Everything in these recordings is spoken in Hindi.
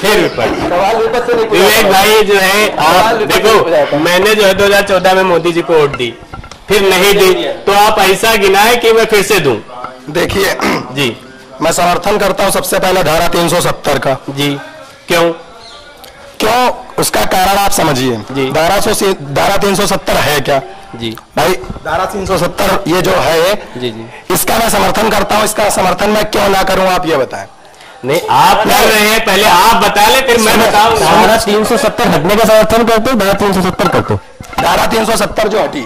फिर विपक्ष। विवेक भाई जो है, आप देखो मैंने जो है 2014 में मोदी जी को वोट दी, फिर नहीं दी, तो आप ऐसा गिनाए कि मैं फिर से दूं। देखिए जी, मैं समर्थन करता हूं सबसे पहले धारा 370 का। जी, क्यों? उसका कारण आप समझिए। धारा 370 है क्या? जी भाई, धारा 370 ये जो है, जी जी, इसका मैं समर्थन करता हूं। इसका समर्थन मैं क्यों ना करूं, आप ये बताएं। नहीं, आप कर रहे हैं, पहले आप बता ले फिर मैं बताऊं। धारा 370 हटने का समर्थन करते हो, धारा 370 करते हो? धारा 370 जो हटी,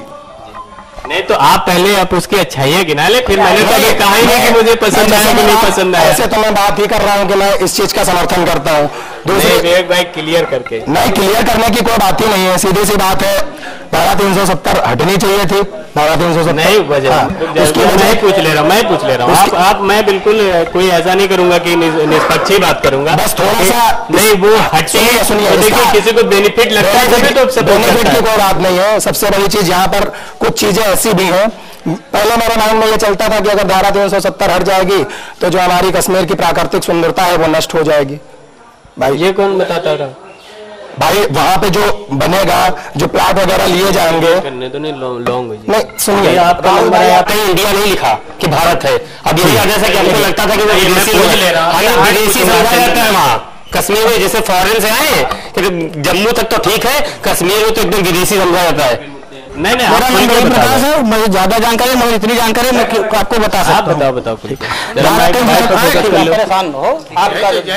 नहीं तो आप पहले आप उसकी अच्छाइयाँ गिना ले, फिर मैंने तो अभी कहा ही नहीं कि मुझे पसंद आया कि नहीं पसंद आया। ऐसे तो मैं बात ही कर रहा हूँ कि मैं इस चीज का समर्थन करता हूँ। दूसरी विवेक भाई क्लियर करके, नहीं, क्लियर करने की कोई बात ही नहीं है, सीधी सी बात है। धारा 370 हटनी चाहिए थी। धारा 370 नहीं वजह, मैं पूछ ले रहा हूँ आप मैं बिल्कुल कोई ऐसा नहीं करूंगा कि निष्पक्ष ही बात करूंगा, बस थोड़ा सा नहीं वो हटे। देखिए किसी को बेनिफिट लगता है तभी तो बेनिफिट की कोई बात नहीं है। सबसे बड़ी चीज यहाँ पर कुछ चीजें ऐसी भी हैं, पहले मेरे माइंड में ये चलता था कि अगर धारा 370 हट जाएगी तो जो हमारी कश्मीर की प्राकृतिक सुंदरता है वो नष्ट हो जाएगी। भाई ये कौन बताता था? भाई वहां पे जो बनेगा, जो प्लाट वगैरह लिए जाएंगे, करने तो नहीं लॉन्ग नहीं सुनिए, आपका नंबर है, यहाँ पे इंडिया नहीं लिखा कि भारत है। अब यही वजह से कि हमको लगता था कि वो विदेशी समझा जाता है वहाँ कश्मीर में, जैसे फॉरेन से आए कि जम्मू तक तो ठीक है, कश्मीर में तो एकदम विदेशी समझा जाता है। नहीं मुझे ज्यादा जानकारी, मगर इतनी जानकारी मैं आपको बता सकता हूँ। बताओ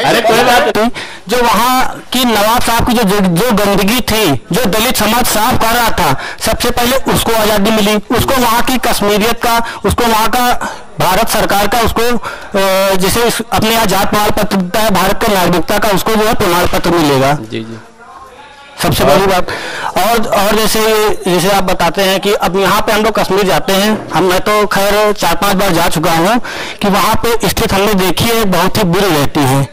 अरे कोई बात नहीं। जो वहाँ की नवाब साहब की जो गंदगी थी, जो दलित समाज साफ कर रहा था, सबसे पहले उसको आजादी मिली, उसको वहाँ की कश्मीरियत का, उसको वहाँ का भारत सरकार का, उसको जैसे अपने यहाँ जात प्रमाण पत्र है, भारत का नागरिकता का, उसको जो है प्रमाण पत्र मिलेगा। जी जी, सबसे बड़ी बात। और जैसे आप बताते हैं कि अब यहाँ पे हम लोग कश्मीर जाते हैं, मैं तो खैर 4-5 बार जा चुका हूँ कि वहाँ पे स्थिति हमने देखी है, बहुत ही बुरी रहती है।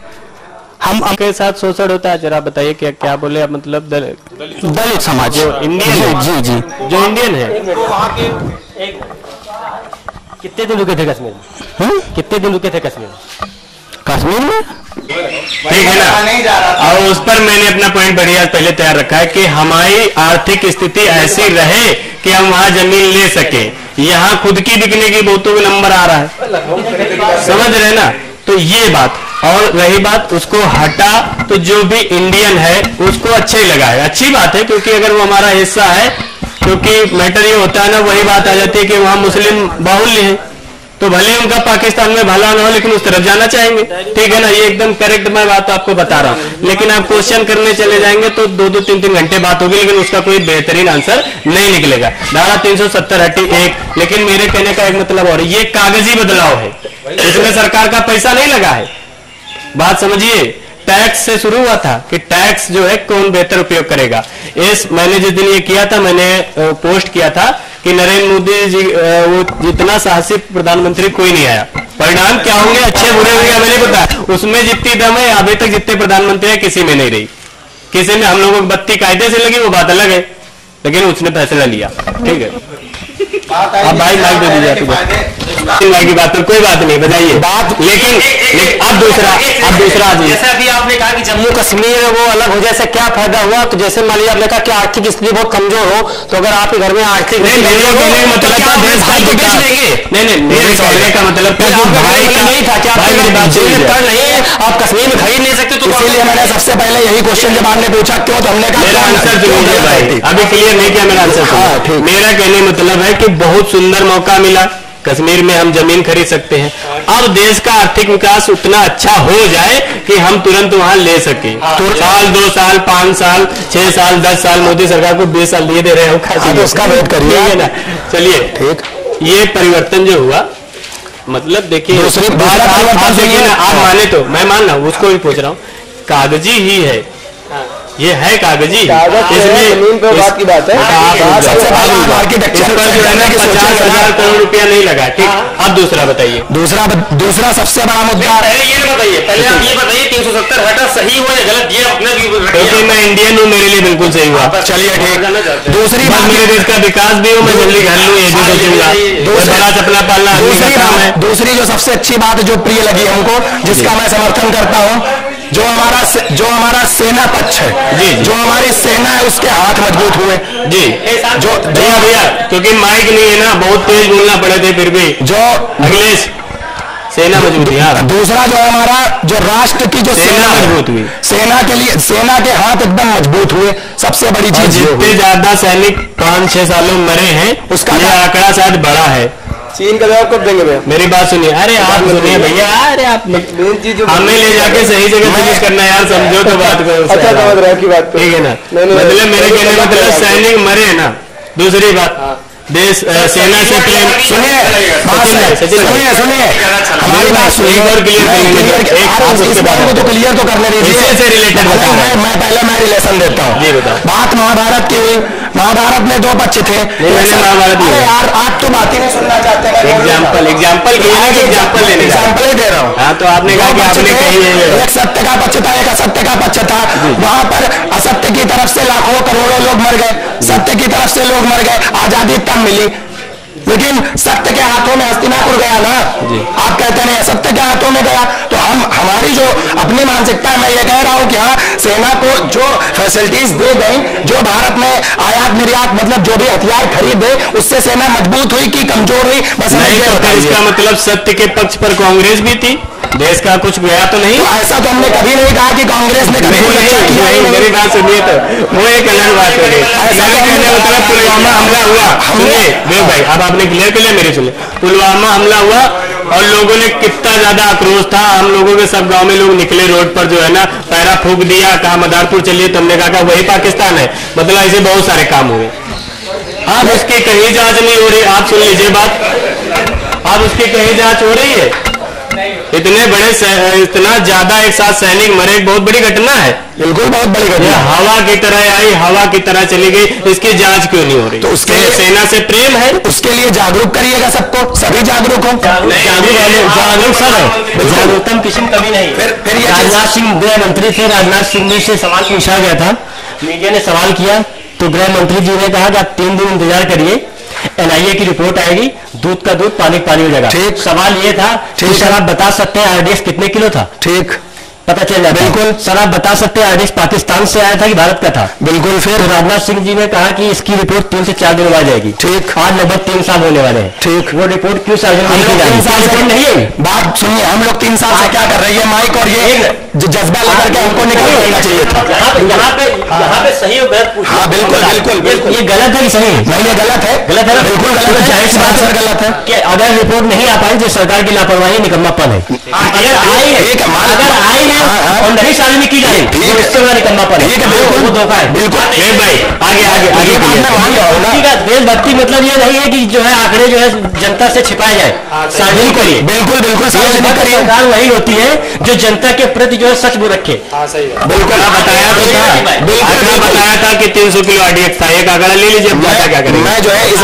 हम के साथ शोषण होता है, जरा बताइए क्या क्या बोले, मतलब दलित समाज जो इंडियन है, जी जी, जो इंडियन है। कितने दिन रुके थे कश्मीर में? कितने दिन रुके थे कश्मीर में? ठीक है ना। और उस पर मैंने अपना पॉइंट बढ़िया पहले तैयार रखा है कि हमारी आर्थिक स्थिति ऐसी रहे कि हम वहां जमीन ले सके। यहाँ खुद की बिकने की बहुतों का नंबर आ रहा है, समझ रहे ना। तो ये बात, और रही बात उसको हटा, तो जो भी इंडियन है उसको अच्छा ही लगा है, अच्छी बात है, क्योंकि अगर वो हमारा हिस्सा है, क्योंकि मैटर ये होता है ना, वही बात आ जाती है कि वहां मुस्लिम बाहुल्य है, तो भले उनका पाकिस्तान में भला ना हो लेकिन उस तरफ जाना चाहेंगे। ठीक है ना, ये एकदम करेक्ट मैं बात आपको बता रहा हूँ। लेकिन आप क्वेश्चन करने चले जाएंगे तो 2-3 घंटे बात होगी, लेकिन उसका कोई बेहतरीन आंसर नहीं निकलेगा। धारा 370 हटी एक, लेकिन मेरे कहने का एक मतलब और, ये कागजी बदलाव है, इसमें सरकार का पैसा नहीं लगा है। बात समझिए, टैक्स से शुरू हुआ था कि टैक्स जो है कौन बेहतर उपयोग करेगा। मैंने जिस दिन ये किया था, मैंने पोस्ट किया था कि नरेंद्र मोदी जी वो जितना साहसी प्रधानमंत्री कोई नहीं आया, परिणाम क्या होंगे, अच्छे बुरे होंगे हमें नहीं पता। उसमें जितनी दम है अभी तक जितने प्रधानमंत्री है किसी में नहीं रही। किसी में हम लोगों को बत्ती कायदे से लगी वो बात अलग है, लेकिन उसने फैसला लिया। ठीक है, अब भाई माइक दे दीजिए की बात तो कोई बात नहीं, बताइए बात। लेकिन अब दूसरा जैसे अभी आपने कहा कि जम्मू कश्मीर वो अलग हो जाए से क्या फायदा हुआ, तो जैसे मान लीजिए आपने कहा कि आर्थिक स्थिति बहुत कमजोर हो, तो अगर आपके घर में आर्थिक नहीं, मेरे कहने का मतलब था देश भाई को बेच देंगे। नहीं, मेरे कहने का मतलब भाई का नहीं था क्या नहीं है, आप कश्मीर में खरीद नहीं सकते, तो इसीलिए मैंने सबसे पहले यही क्वेश्चन जब आपने पूछा क्यों, तो हमने कहा मेरा आंसर सुनिए भाई, अभी क्लियर नहीं किया मेरा आंसर। मेरा कहने मतलब है कि बहुत सुंदर मौका मिला, कश्मीर में हम जमीन खरीद सकते हैं। अब देश का आर्थिक विकास उतना अच्छा हो जाए कि हम तुरंत वहां ले सके। साल 2 साल 5 साल 6 साल 10 साल मोदी सरकार को 20 साल दिए दे रहे हो, उसका वेट करिए ना। चलिए ठीक, ये परिवर्तन जो हुआ, मतलब देखिए दूसरी बात आप देखिए ना, आप माने तो मैं मान रहा हूँ, उसको भी पूछ रहा हूँ, कागजी ही है, ये है कागजी, इसमें जमीन पे बात की बात है। इस पर जो है ना 50,000 करोड़ रुपया नहीं लगा। ठीक, अब दूसरा बताइए। दूसरा सबसे बड़ा मुद्दा, पहले ये बताइए 370 हटा सही हुआ या गलत, ये अपने क्योंकि मैं इंडियन हूँ, मेरे लिए बिल्कुल सही हुआ। चलिए ठीक, दूसरी बात, मेरे देश का विकास भी हो, मैं जल्दी घर लूँ, ये भी सोचूंगा, बड़ा सपना पालना दूसरी जो सबसे अच्छी बात जो प्रिय लगी हमको, जिसका मैं समर्थन करता हूँ, जो जो हमारा सेना पक्ष है जी, जो हमारी सेना है उसके हाथ मजबूत हुए जी। जो भैया क्योंकि माइक नहीं है ना, बहुत तेज बोलना पड़े थे, फिर भी जो अखिलेश सेना मजबूत हुई। हाँ, दूसरा जो हमारा जो राष्ट्र की जो सेना मजबूत हुई, सेना के लिए सेना के हाथ एकदम मजबूत हुए, सबसे बड़ी चीज। जितने ज्यादा सैनिक 5-6 सालों में मरे हैं उसका ये आंकड़ा शायद बड़ा है। चीन का जवाब कब देंगे भैया? मेरी बात सुनिए, अरे आप सुनिए भैया, अरे आप हमें ले जाके सही जगह फिनिश करना यार, समझो तो बात को। अच्छा समझ रहा की बात, ठीक है ना? मतलब मेरे कहने का मतलब सैनिक मरे ना। दूसरी बात, देश सेना से प्रेम। सुनिए सुनिए हमारी बात सुनिए और क्लियर तो क्लियर तो करने दीजिए, से रिलेटेड मैं पहले मैं रिलेशन देता हूँ। जी बताओ। बात महाभारत की हुई, महाभारत में 2 पक्ष थे। मैंने महाभारत यार आप तो बात ही नहीं सुनना चाहते हैं। एग्जाम्पल लेने एग्जाम्पल दे रहा हूँ। हाँ, तो आपने कहा कि आपने कही एक सत्य का पक्ष था, एक असत्य का पक्ष था। वहां पर असत्य की तरफ से लाखों करोड़ों लोग मर गए, सत्य की तरफ से लोग मर गए, आजादी तब मिली। लेकिन सत्य के हाथों में हस्तिनापुर गया ना, आप कहते नहीं सत्य के हाथों में गया। तो हमारी जो अपनी मानसिकता है, मैं ये कह रहा हूँ कि हाँ, सेना को जो फैसिलिटीज दे गई, जो भारत में आयात निर्यात मतलब जो भी हथियार खरीदे, उससे सेना मजबूत हुई कि कमजोर हुई? बस नहीं, तो इसका मतलब सत्य के पक्ष पर कांग्रेस भी थी, देश का कुछ गया तो नहीं। तो ऐसा तो हमने कभी नहीं कहा कि कांग्रेस ने कभी मेरी बात सुनिए, तो वो एक अलग बात हो गई। मतलब पुलवामा हमला हुआ, सुनिए देव भाई, अब आपने क्लियर कर लिया, मेरी सुनिए। पुलवामा हमला हुआ और लोगों ने कितना ज्यादा आक्रोश था, हम लोगों के सब गांव में लोग निकले रोड पर, जो है ना, पैरा फूंक दिया, कहा मदारपुर चलिए, तुमने कहा वही पाकिस्तान है। मतलब ऐसे बहुत सारे काम हुए। अब उसकी कहीं जांच नहीं हो रही, आप सुन लीजिए बात, अब उसकी कहीं जांच हो रही है? इतने बड़े इतना ज्यादा एक साथ सैनिक मरे, एक बहुत बड़ी घटना है। बिल्कुल बहुत बड़ी घटना। हवा की तरह आई, हवा की तरह चली गई, इसकी जांच क्यों नहीं हो रही? तो उसके लिए सेना से प्रेम है, उसके लिए जागरूक करिएगा सबको, सभी जागरूक हो। जागरूक सब है, जागरूकता किसी कभी नहीं। फिर राजनाथ सिंह गृह मंत्री थे, राजनाथ सिंह जी से सवाल पूछा गया था, मीडिया ने सवाल किया तो गृह मंत्री जी ने कहा कि आप 3 दिन इंतजार करिए, एनआईए की रिपोर्ट आएगी, दूध का दूध पानी का पानी हो जाएगा। ठीक। सवाल ये था कि सर आप बता सकते हैं आरडीएक्स कितने किलो था? ठीक, पता चल जाता। बिल्कुल। सर आप बता सकते हैं आरडीएक्स पाकिस्तान से आया था कि भारत का था? बिल्कुल। फिर तो राजनाथ सिंह जी ने कहा कि इसकी रिपोर्ट 3 से 4 दिन में आ जाएगी। ठीक। आज लगभग 3 साल होने वाले हैं। ठीक। वो रिपोर्ट क्यों सार्वजनिक नहीं की जा रही? 3 साल से नहीं है। बात सुनिए, हम लोग 3 साल से क्या कर रहे हैं? माइक और ये जज्बा लेकर के हमको निकल जाना चाहिए था। यहाँ पे सही और गलत पूछना। हाँ बिल्कुल बिल्कुल बिल्कुल। ये गलत है कि सही है? नहीं, ये गलत है। गलत है ना? बिल्कुल गलत है। जाहिर सी बात सर गलत है कि अगर रिपोर्ट नहीं आ पाई तो सरकार की लापरवाही निकम्मापन है। अगर आई है, अगर आई है और नहीं सार्वजनिक की जाए तो उससे बड़ा निकम्मापन है। वो धोखा है। बिल्कुल भाई आगे आगे आगे देशभक्ति मतलब ये नहीं है कि जो है आंकड़े जो है जनता से छिपाए जाए, सार्वजनिक करिए। बिल्कुल बिल्कुल सार्वजनिक करिए। सरकार वही होती है जो जनता के प्रति जो है सच बोल रखे। बिल्कुल बताया तो था, आंकड़ा बताया था कि 300 किलो आरडीएक्स था, एक आंकड़ा ले लीजिए, क्या करेंगे? मैं जो है इस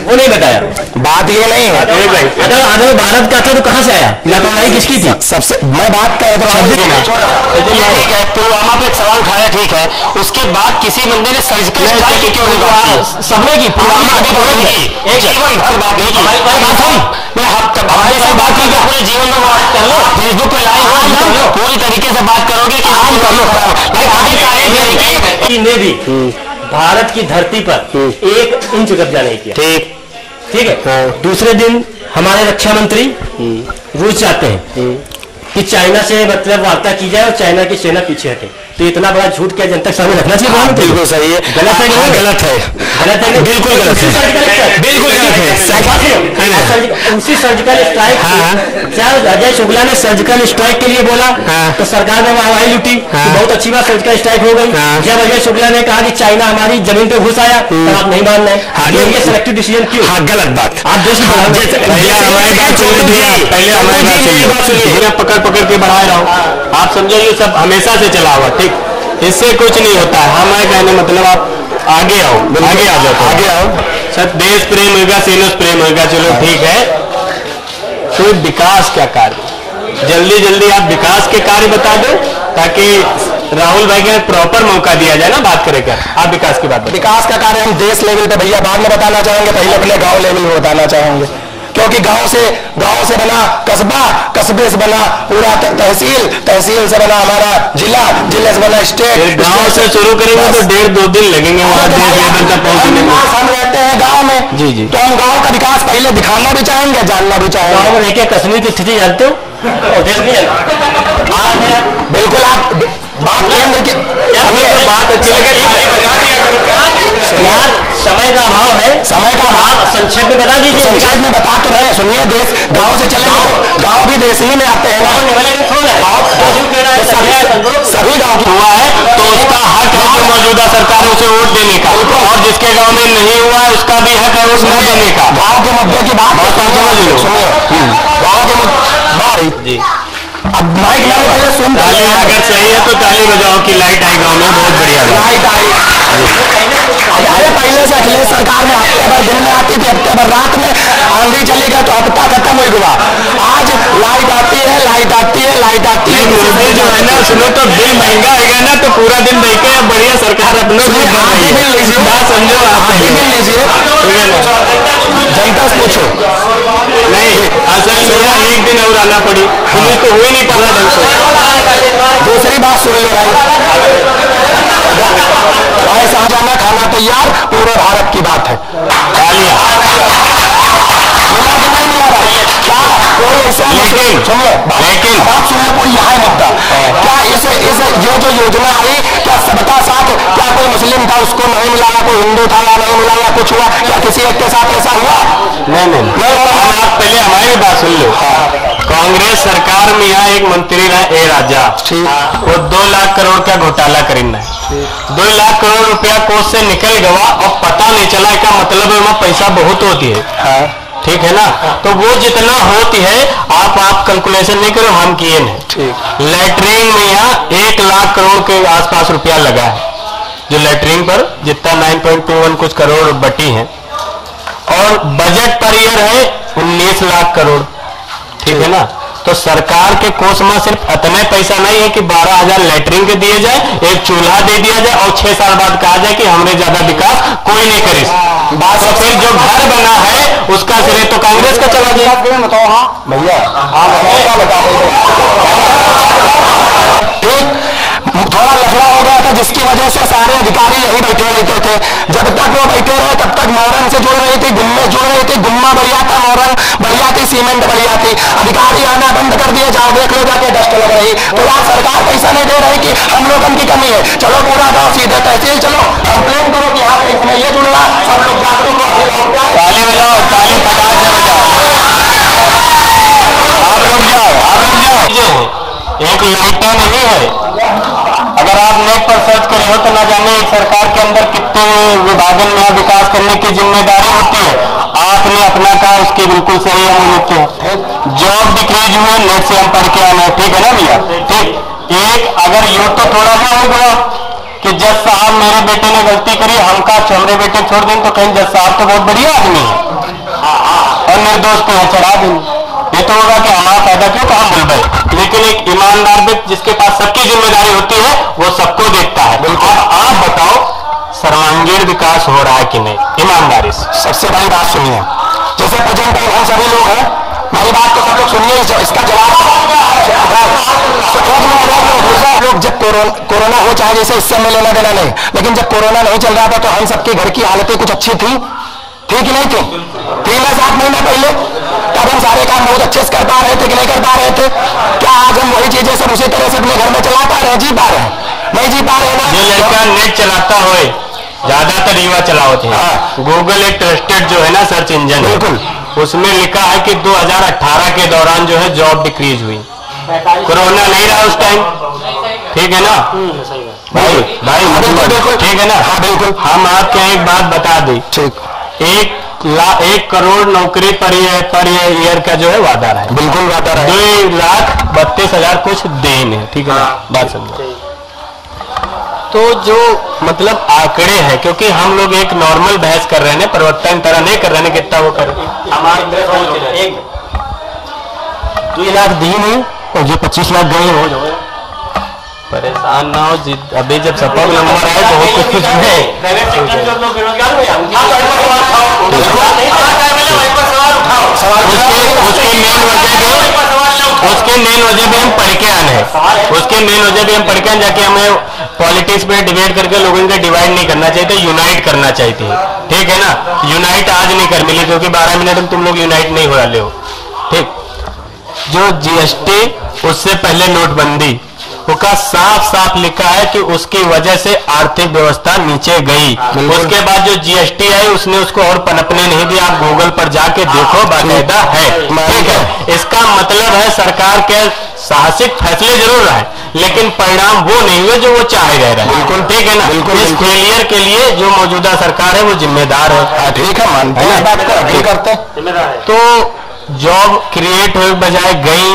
वो नहीं बताया। बात ये नहीं है अगर भारत का था तो कहाँ से आया? लापरवाही किसकी थी? सबसे मैं बात कर रहा हूँ। ठीक है, पुलवामा पे एक सवाल उठाया, ठीक है, उसके बाद किसी बंदे ने सर्जिकल स्ट्राइक क्यों नहीं किया? सबने की पुलवामा हमारे साथ बात की, पूरे जीवन में बात कर लो, फेसबुक पे लाइव हो, पूरी तरीके से बात करोगे कि आम कर लो। ने भी भारत की धरती पर 1 इंच कब्जा नहीं किया। ठीक, ठीक है। दूसरे दिन हमारे रक्षा मंत्री रूस जाते हैं कि चाइना से मतलब वार्ता की जाए और चाइना की सेना पीछे हटे। तो इतना बड़ा झूठ क्या जनता के सामने रखना चाहिए? बिल्कुल सही है। गलत है कि गलत है? गलत है, बिल्कुल गलत है। बिल्कुल गलत है। उसी सर्जिकल स्ट्राइक जब अजय शुक्ला ने सर्जिकल स्ट्राइक के लिए बोला तो सरकार ने वाहवाही लूटी, बहुत अच्छी बात, सर्जिकल स्ट्राइक हो गई। जब अजय शुक्ला ने कहा कि चाइना हमारी जमीन पे घुस आया तो आप नहीं मान रहे, ये सिलेक्टिव डिसीजन क्यों? हाँ गलत बात। आप देश पकड़ पकड़ के बढ़ा रहा हूँ, आप समझो ये सब हमेशा से चला हुआ। ठीक, इससे कुछ नहीं होता है। हमारे कहने मतलब आप आगे आओ, आगे आ जाओ, आगे आओ। सब देश प्रेम होगा, सेना प्रेम होगा, चलो ठीक है। तो विकास क्या कार्य, जल्दी जल्दी आप विकास के कार्य बता दो ताकि राहुल भाई के प्रॉपर मौका दिया जाए ना बात करें। क्या आप विकास की बात? विकास का कार्य हम देश लेवल पे भैया बाद में बताना चाहेंगे, पहले अपने गांव लेवल में बताना चाहेंगे क्योंकि गांव से बना कस्बा, कस्बे से बना पूरा तहसील, तहसील से बना हमारा जिला, जिले से बना स्टेट। गांव से शुरू करेंगे तो 1.5-2 दिन लगेंगे वहाँ लेवल तक पहुँचने में। हम रहते हैं गाँव में जी जी, तो हम गाँव का विकास पहले दिखाना भी चाहेंगे, जानना भी चाहेंगे। गाँव में रह के कश्मीर की स्थिति जानते हो? बिल्कुल, आप बात केंद्र की बात अच्छी यार समय का अभाव है, समय का आप संक्षेप में बता दीजिए। संक्षेप में बता तो रहे, सुनिए। देश गांव से चले गांव भी देश ही में आते हैं ना, सभी गांव की हुआ है तो उसका हक है कि मौजूदा सरकार उसे वोट देने का, और जिसके गांव में नहीं हुआ है उसका भी हक है वोट न देने का। गांव के मुद्दे की बात सुनिए, गांव के मुद्दे। अब माइक मैंने पहले सुन ताली अगर सही है तो ताली बजाओ की लाइट आई गांव में, बहुत बढ़िया लाइट आई। अरे पहले से अखिलेश सरकार में हफ्ते भर दिन में आती थी, हफ्ते भर रात में, आंधी चली गई तो हफ्ता खत्म हो गया। आज लाइट आती है, लाइट आती है, लाइट आती है। मोदी जो है ना, सुनो तो बिल महंगा आएगा ना तो पूरा दिन बैठे अब बढ़िया सरकार अपने बात समझो, आगे मिल लीजिए, जनता से पूछो। नहीं असल में एक दिन और आना पड़ी, पुलिस तो हो ही नहीं पा रहा ढंग से। दूसरी बात सुन लो भाई, शाहजहां खाना तैयार, पूरे भारत की बात है। लेकिन बात सुनने को यहाँ है मुद्दा, क्या इस ये जो योजना आई, क्या सबका साथ, क्या कोई मुस्लिम था उसको नहीं मिला, या कोई हिंदू था या नहीं मिला, या कुछ हुआ, क्या किसी एक के साथ ऐसा हुआ? नहीं आप पहले हमारी बात सुन लो। कांग्रेस सरकार में यहाँ एक मंत्री रहा ए राजा, वो 2 लाख करोड़ का घोटाला करना है। 2 लाख करोड़ रुपया कोष से निकल गया और पता नहीं चला, का मतलब है वहाँ पैसा बहुत होती है। ठीक है ना, तो वो जितना होती है आप कैलकुलेशन नहीं करो, हम किए नहीं। लैट्रिन में यहाँ 1 लाख करोड़ के आसपास रुपया लगा है, जो लैट्रिन पर जितना 9.21 कुछ करोड़ बटी है, और बजट पर ईयर है 19 लाख करोड़। ठीक है ना, तो सरकार के कोष में सिर्फ इतने पैसा नहीं है कि 12,000 लैट्रिन के दिए जाए, एक चूल्हा दे दिया जाए और 6 साल बाद कहा जाए कि हमने ज्यादा विकास कोई नहीं करी। तो फिर जो घर बना है उसका श्रेय तो कांग्रेस का चला गया। बताओ। हाँ भैया, थोड़ा लफड़ा हो गया था जिसकी वजह से सारे अधिकारी यही बैठे रहते थे। जब तक वो बैठे रहे तब तक मोरन से जुड़ रही थी, गुम्मे जुड़ रही थी, गुम्मा बढ़िया था, मोरन बढ़िया थी, सीमेंट बढ़िया थी। अधिकारी आना बंद कर दिए, जाओ देख लो जाके, डस्ट लग रही। तो यार सरकार पैसा नहीं दे रही कि हम लोगों की कमी है, चलो पूरा गाँव सीधे तहसील चलो, कंप्लेन करो कि यहाँ इसमें ये जुड़ना, सब लोग जागरूक हो। ताली बजाओ, ताली फटाक से बजाओ। आप रुक जाओ। एक लाइटा नहीं है, अगर आप नेट पर सर्च करें हो तो ना जाने एक सरकार के अंदर कितने विभागन में विकास करने की जिम्मेदारी होती है। आपने अपना कहा, उसकी बिल्कुल सही हम लिखते हैं। जॉब डिक्रीज हुए, नेट से हम पढ़ के आना, ठीक है ना भैया। ठीक, एक अगर यो तो थोड़ा सा हो गया कि जज साहब मेरे बेटे ने गलती करी, हम का हमरे बेटे छोड़ दें, तो कहीं जज साहब तो बहुत बढ़िया आदमी है और निर्दोष पे चढ़ा दें, ये तो होगा कि हमारा फायदा क्यों कहा बोल भाई। लेकिन एक ईमानदार व्यक्ति जिसके पास सबकी जिम्मेदारी होती है वो सबको देखता है। बिल्कुल। आप बताओ सर्वांगीण विकास हो रहा है कि नहीं ईमानदारी से? सबसे बड़ी बात सुनिए, जैसे प्रेजेंट हम सभी लोग हैं, मेरी बात तो सब लोग सुनिए, इसका जवाब लोग जब कोरोना हो, चाहे जैसे इससे हमें लेना देना नहीं, लेकिन जब कोरोना नहीं चल रहा था तो हम सबके घर की हालतें कुछ अच्छी थी कि नहीं थी? 3-7 महीने पहले तब हम सारे काम बहुत अच्छे से कर पा रहे थे कि नहीं कर पा रहे थे? क्या आज हम वही चीजें सब उसी तरह से अपने घर में चला पा रहे हैं? जी पा रहे हैं? नहीं जी पा रहे ना। जो लड़का नेट चलाता हो, ज्यादातर युवा चलाते हैं। गूगल एक ट्रस्टेड जो है ना सर्च इंजन, बिल्कुल, उसमें लिखा है कि 2018 के दौरान जो है जॉब डिक्रीज हुई। कोरोना नहीं रहा उस टाइम, ठीक है ना भाई? बिल्कुल ठीक है ना। हाँ बिल्कुल। हम आपके एक बात बता दें, ठीक, 1 करोड़ नौकरी पर ईयर का जो है वादा है, बिल्कुल वादा है। 2,32,000 कुछ देन है, ठीक है ना, बात समझो। तो जो मतलब आंकड़े हैं, क्योंकि हम लोग एक नॉर्मल बहस कर रहे हैं, परिवर्तन तरह नहीं कर रहे हैं, कितना वो कर हमारे 2 लाख दी नहीं और जो 25 लाख गए हो जाओ। परेशान ना हो, अभी जब सपक नंबर आए तो कुछ है। उसके मेन वजह भी हम पढ़ के आने हैं, उसके मेन वजह भी हम पढ़ के आने, जाके हमें पॉलिटिक्स पे डिबेट करके लोगों का डिवाइड नहीं करना चाहिए था, यूनाइट करना चाहिए, ठीक है ना। यूनाइट आज नहीं कर मिली क्योंकि 12 मिनट में तुम लोग यूनाइट नहीं हो रहे हो, ठीक। जो जीएसटी उससे पहले नोटबंदी उसका साफ साफ लिखा है कि उसकी वजह से आर्थिक व्यवस्था नीचे गई। उसके बाद जो जीएसटी है उसने उसको और पनपने नहीं दिया, आप गूगल पर जाके देखो, बाकायदा है, ठीक है। इसका मतलब है सरकार के साहसिक फैसले जरूर रहे लेकिन परिणाम वो नहीं हुए जो वो चाहे रह रहे, बिल्कुल ठीक है ना। इस फेलियर के लिए जो मौजूदा सरकार है वो जिम्मेदार है, ठीक है, मानते हैं बात को, अग्री करते हैं। तो जॉब क्रिएट हुए बजाय गई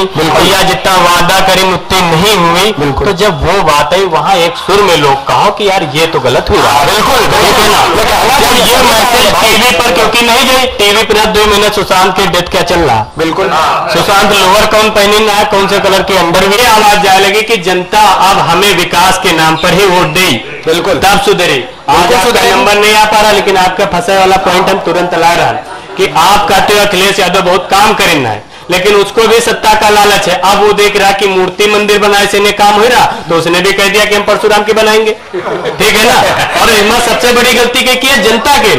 या जितना वादा करें उतनी नहीं हुई, तो जब वो बात आई वहां एक सुर में लोग कहो कि यार ये तो गलत हो रहा है, बिल्कुल ठीक है ना। जब ये मैसेज टीवी पर क्योंकि नहीं जाए, टीवी पर 2 महीने सुशांत की डेथ क्या चल रहा, बिल्कुल सुशांत लोअर कौन पहने ना है, कौन से कलर के अंदर भी आवाज जाए लगी कि जनता अब हमें विकास के नाम पर ही वोट दे, बिल्कुल तब सुधरे। आज आपका नंबर नहीं आ पा रहा लेकिन आपका फंसे वाला पॉइंट हम तुरंत ला रहा है कि आप कहते हो अखिलेश यादव बहुत काम करेना है लेकिन उसको भी सत्ता का लालच है। अब वो देख रहा कि मूर्ति मंदिर बनाए से नहीं काम हो रहा तो उसने भी कह दिया कि हम परशुराम की बनाएंगे, ठीक है ना। और हिम्मत सबसे बड़ी गलती की है जनता के,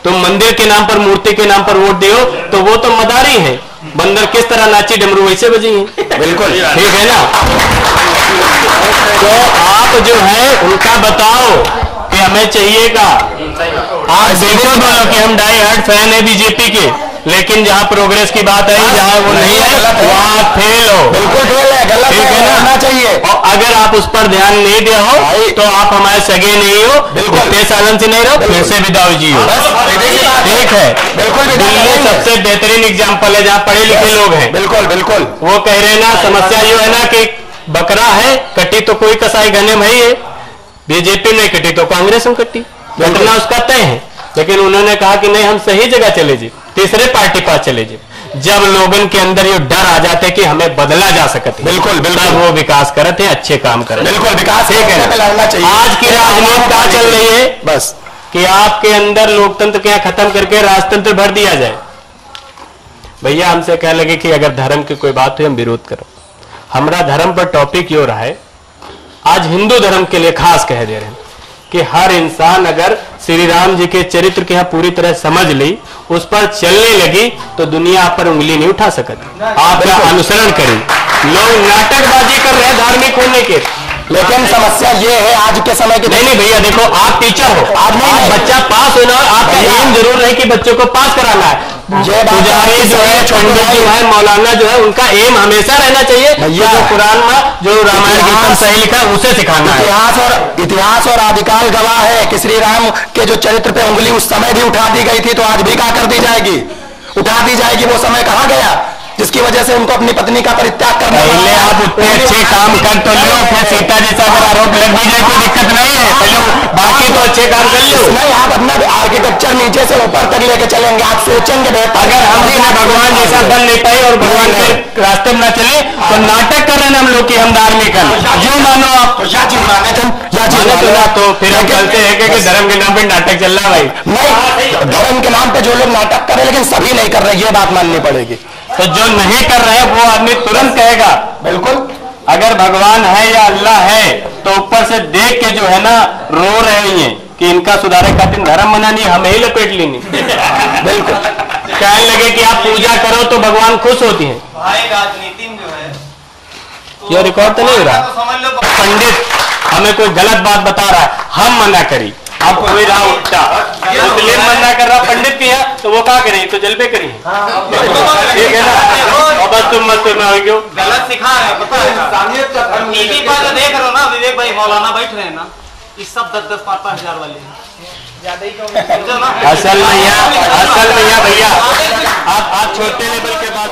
तुम मंदिर के नाम पर मूर्ति के नाम पर वोट दियो तो वो तो मदारी है, बंदर किस तरह नाची डमरू वैसे बजी है, बिल्कुल ठीक है ना। तो आप जो है उनका बताओ कि हमें चाहिएगा, आप देखो बोलो कि हम डाई हार्ड फैन है बीजेपी के, लेकिन जहां प्रोग्रेस की बात आई जहां वो नहीं है वहां फेल हो, बिल्कुल फेल है, गलत ठीक है ना चाहिए। और अगर आप उस पर ध्यान नहीं दे हो तो आप हमारे सगे नहीं हो, बिल्कुल सालन से नहीं रहो, फिर से विदाई जी हो, ठीक है। बिल्कुल दिल्ली सबसे बेहतरीन एग्जाम्पल है जहाँ पढ़े लिखे लोग हैं, बिल्कुल बिल्कुल। वो कह रहे ना समस्या जो है ना कि बकरा है कटी तो कोई कसाई घने में ही है, बीजेपी नहीं कटी तो कांग्रेस में कटी, घटना उसका तय है। लेकिन उन्होंने कहा कि नहीं हम सही जगह चले जी, तीसरे पार्टी पास चले जी। जब लोगन के अंदर ये डर आ जाते कि हमें बदला जा सकते, बिल्कुल बिल्कुल वो विकास करते हैं, अच्छे काम करते, बिल्कुल विकास ठीक है। आज की राजनीति क्या चल रही है बस कि आपके अंदर लोकतंत्र क्या खत्म करके राजतंत्र भर दिया जाए। भैया हमसे कह लगे कि अगर धर्म की कोई बात हो हम विरोध करो, हमारा धर्म पर टॉपिक यो रहा है, आज हिंदू धर्म के लिए खास कह दे रहे हैं कि हर इंसान अगर श्री राम जी के चरित्र के यहाँ पूरी तरह समझ ली, उस पर चलने लगी तो दुनिया आप पर उंगली नहीं उठा सकती, आपका अनुसरण करें। लोग नाटकबाजी कर रहे हैं धार्मिक होने के, लेकिन समस्या ये है आज के समय की। नहीं भैया देखो आप टीचर हो, आप बच्चा पास होना, आपका एम जरूर है कि बच्चों को पास कराना है। पुजारी जो है, पंडित जो है, मौलाना जो है, उनका एम हमेशा रहना चाहिए जो कुरान में जो रामायण गीता सही लिखा है उसे सिखाना है। इतिहास और आदिकाल गवाह है कि श्री राम के जो चरित्र पे उंगली उस समय भी उठा दी गई थी तो आज भी क्या कर दी जाएगी, उठा दी जाएगी। वो समय कहाँ गया जिसकी वजह से उनको अपनी पत्नी का परित्याग करना पहले आप उतने अच्छे काम कर तो लो, फिर सीता जैसा अगर आरोप लग भी जाए कोई दिक्कत नहीं है, पहले बाकी तो अच्छे काम कर लो। नहीं आप अपना आर्किटेक्चर नीचे से ऊपर तक लेके चलेंगे, आप सोचेंगे अगर हम भगवान जैसा बन नहीं पाए और भगवान के रास्ते में ना चले तो नाटक कर रहे हैं हम लोग की हम धार्मिक हैं, जो मानो आप क्या चीज माने तो फिर हम चलते हैं कि धर्म के नाम पे नाटक चल रहा है। भाई नहीं, धर्म के नाम पे जो लोग नाटक कर रहे हैं लेकिन सभी नहीं कर रहे, ये बात माननी पड़ेगी। तो जो नहीं कर रहे वो आदमी तुरंत कहेगा बिल्कुल अगर भगवान है या अल्लाह है तो ऊपर से देख के जो है ना रो रहे हैं कि इनका सुधारे खातिर धर्म मनानी हमें ही लपेट लेनी बिल्कुल कहने लगे कि आप पूजा करो तो भगवान खुश होती है। राजनीति में जो है ये रिकॉर्ड तो नहीं हो रहा, पंडित हमें कोई गलत बात बता रहा है हम मना करी, अब कोई रहा उल्टा मुस्लिम मना कर रहा पंडित के यहाँ तो वो क्या करें तो जलबे करिए, ठीक है ना। और बस तुम मत में हो क्यों गलत सिखा रहे हैं, पता है टीवी पर देख रहे हो ना विवेक भाई मौलाना बैठ रहे हैं ना, इस सब 10-10-5-5 हजार वाले ज्यादा ही क्यों असल में भैया आप छोटे लेवल के बात